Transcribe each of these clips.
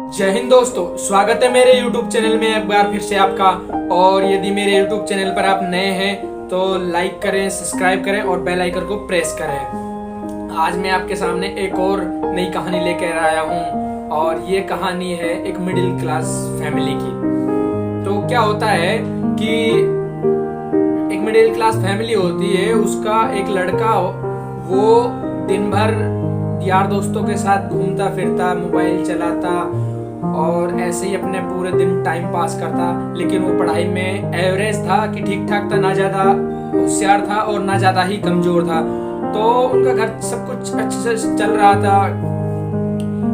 जय हिंद दोस्तों, स्वागत है मेरे YouTube चैनल में एक बार फिर से आपका। और यदि मेरे YouTube चैनल पर आप नए हैं तो लाइक करें, सब्सक्राइब करें और बेल आइकन को प्रेस करें। आज मैं आपके सामने एक और नई कहानी लेकर आया हूँ और ये कहानी है एक मिडिल क्लास फैमिली की। तो क्या होता है कि एक मिडिल क्लास फैमिली होती है, उसका एक लड़का वो दिन भर यार दोस्तों के साथ घूमता फिरता, मोबाइल चलाता और ऐसे ही अपने पूरे दिन टाइम पास करता। लेकिन वो पढ़ाई में एवरेज था कि ठीक ठाक था, ना ज्यादा होशियार था और ना ज्यादा ही कमजोर था। तो उनका घर सब कुछ अच्छे से चल रहा था,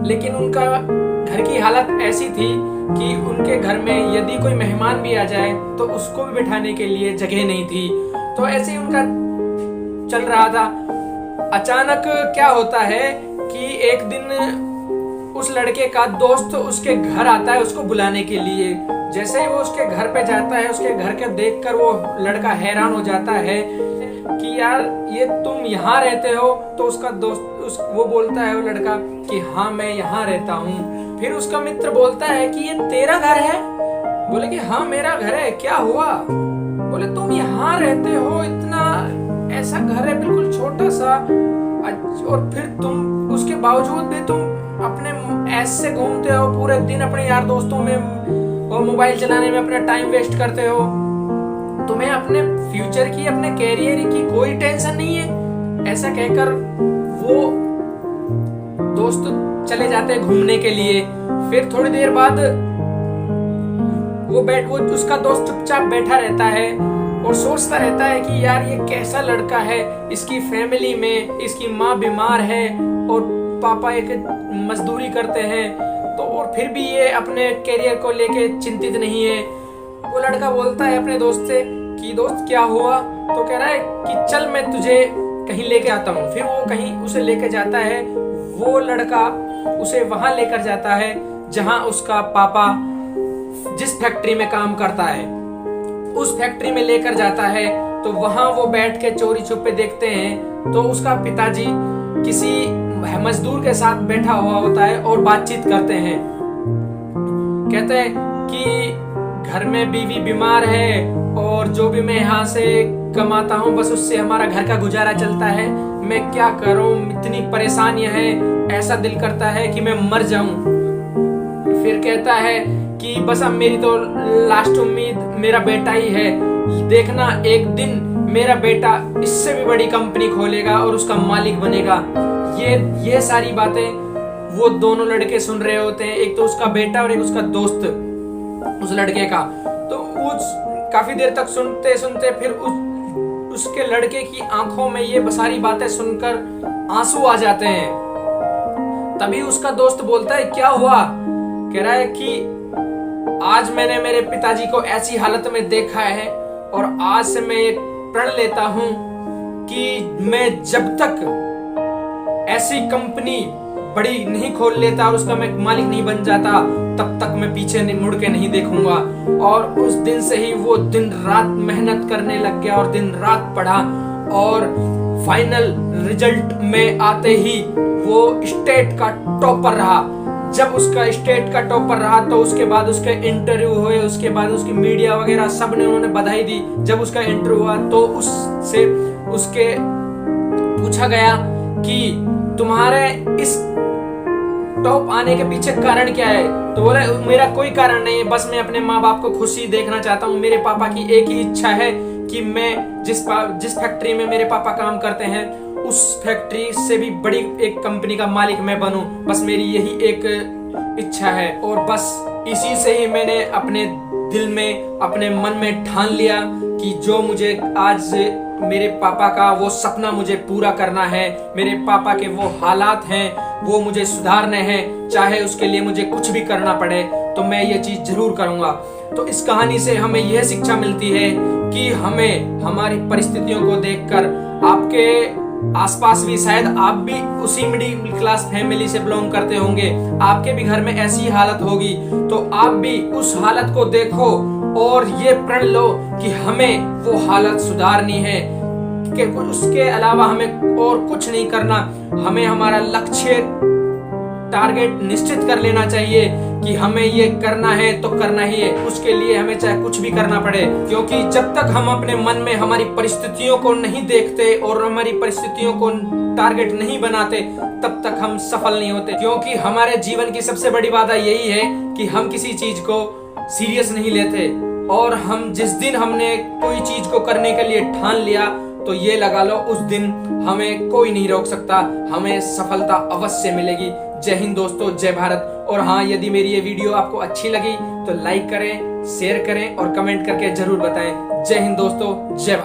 लेकिन उनका घर की हालत ऐसी थी कि उनके घर में यदि कोई मेहमान भी आ जाए तो उसको भी बिठाने के लिए जगह नहीं थी। तो ऐसे ही उनका चल रहा था। अचानक क्या होता है कि एक दिन उस लड़के का दोस्त उसके घर आता है उसको बुलाने के लिए। जैसे ही वो उसके घर पे जाता है, उसके घर के देखकर वो लड़का हैरान हो जाता है कि यार ये तुम यहाँ रहते हो। तो उसका दोस्त वो बोलता है, वो लड़का, कि हाँ मैं यहाँ रहता हूँ। फिर उसका मित्र बोलता है कि ये तेरा घर है? बोले कि हाँ मेरा घर है, क्या हुआ? बोले तुम यहाँ रहते हो, इतना ऐसा घर है बिल्कुल छोटा सा, और फिर तुम उसके बावजूद भी तुम अपने ऐसे घूमते हो पूरे दिन, अपने यार दोस्तों में और मोबाइल चलाने में अपना टाइम वेस्ट करते हो। तुम्हें अपने फ्यूचर की, अपने कैरियर की कोई टेंशन नहीं है? ऐसा कहकर वो दोस्त चले जाते हैं घूमने के लिए। फिर थोड़ी देर बाद वो उसका दोस्त चुपचाप बैठा रहता है और सोचता रहता है कि यार ये कैसा लड़का है, इसकी फैमिली में इसकी माँ बीमार है और पापा एक मजदूरी करते हैं, तो और फिर भी ये अपने कैरियर को लेके चिंतित नहीं है। वो लड़का बोलता है अपने दोस्त से कि दोस्त क्या हुआ? तो कह रहा है कि चल मैं तुझे कहीं लेके आता हूँ। फिर वो कहीं उसे लेके जाता है। वो लड़का उसे वहां लेकर जाता है जहां उसका पापा जिस फैक्ट्री में काम करता है, उस फैक्ट्री में लेकर जाता है। तो वहां वो बैठ के चोरी छुपे देखते हैं तो उसका पिताजी किसी मजदूर के साथ बैठा हुआ होता है और बातचीत करते हैं। कहते हैं कि घर में बीवी बीमार है और जो भी मैं यहाँ से कमाता हूँ बस उससे हमारा घर का गुजारा चलता है। मैं क्या करूँ, इतनी परेशानियां हैं, ऐसा दिल करता है कि मैं मर जाऊं। फिर कहता है कि बस अब मेरी तो लास्ट उम्मीद मेरा बेटा ही है। देखना एक दिन मेरा बेटा इससे भी बड़ी कंपनी खोलेगा और उसका मालिक बनेगा। ये सारी बातें वो दोनों लड़के सुन रहे होते हैं, एक तो उसका बेटा और एक उसका दोस्त उस लड़के का। तो वो काफी देर तक सुनते सुनते फिर उसके लड़के की आंखों में ये सारी बातें सुनकर आंसू आ जाते हैं। तभी उसका दोस्त बोलता है क्या हुआ? कह रहा है कि आज मैंने मेरे पिताजी को ऐसी हालत में देखा है और आज से मैं एक प्रण लेता हूं कि मैं जब तक ऐसी कंपनी बड़ी नहीं खोल लेता और उसका मैं मालिक नहीं बन जाता तब तक मैं पीछे मुड़ के नहीं देखूंगा। और उस दिन से ही वो दिन रात मेहनत करने लग गया और दिन रात पढ़ा और फाइनल रिजल्ट में आते ही वो स्टेट का टॉपर रहा। जब उसका स्टेट का टॉपर रहा तो उसके बाद उसके इंटरव्यू हुए, उसके बाद उसकी मीडिया वगैरह सब ने उन्होंने बधाई दी। जब उसका इंटरव्यू हुआ तो उससे उसके पूछा गया कि तुम्हारे इस टॉप आने के पीछे कारण क्या है? तो बोले मेरा कोई कारण नहीं है, बस मैं अपने माँ बाप को खुशी देखना चाहता हूँ। मेरे पापा की एक ही इच्छा है कि मैं जिस फैक्ट्री में मेरे पापा काम करते हैं उस फैक्ट्री से भी बड़ी एक कंपनी का मालिक मैं बनूं। बस मेरी यही एक इच्छा है और बस इसी से ही मैंने अपने दिल में, अपने मन में ठान लिया कि जो मुझे आज मेरे पापा का वो सपना मुझे पूरा करना है। मेरे पापा के वो हालात हैं वो मुझे सुधारने हैं, चाहे उसके लिए मुझे कुछ भी करना पड़े तो मैं ये चीज जरूर करूंगा। तो इस कहानी से हमें यह शिक्षा मिलती है कि हमें हमारी परिस्थितियों को देखकर, आपके आसपास भी शायद आप भी उसी मिडिल क्लास फैमिली से बिलोंग करते होंगे, आपके भी घर में ऐसी हालत होगी, तो आप भी उस हालत को देखो और ये प्रण लो कि हमें वो हालत सुधारनी है, कि उसके अलावा हमें और कुछ नहीं करना। हमें हमारा लक्ष्य टारगेट निश्चित कर लेना चाहिए कि हमें ये करना है तो करना ही है, उसके लिए हमें चाहे कुछ भी करना पड़े। क्योंकि जब तक हम अपने मन में हमारी परिस्थितियों को नहीं देखते और हमारी परिस्थितियों को टारगेट नहीं बनाते, तब तक हम सफल नहीं होते। क्योंकि हमारे जीवन की सबसे बड़ी बाधा यही है कि हम किसी चीज को सीरियस नहीं लेते, और हम जिस दिन हमने कोई चीज को करने के लिए ठान लिया तो ये लगा लो उस दिन हमें कोई नहीं रोक सकता, हमें सफलता अवश्य मिलेगी। जय हिंद दोस्तों, जय भारत। और हाँ, यदि मेरी ये वीडियो आपको अच्छी लगी तो लाइक करें, शेयर करें और कमेंट करके जरूर बताएं। जय हिंद दोस्तों, जय भारत।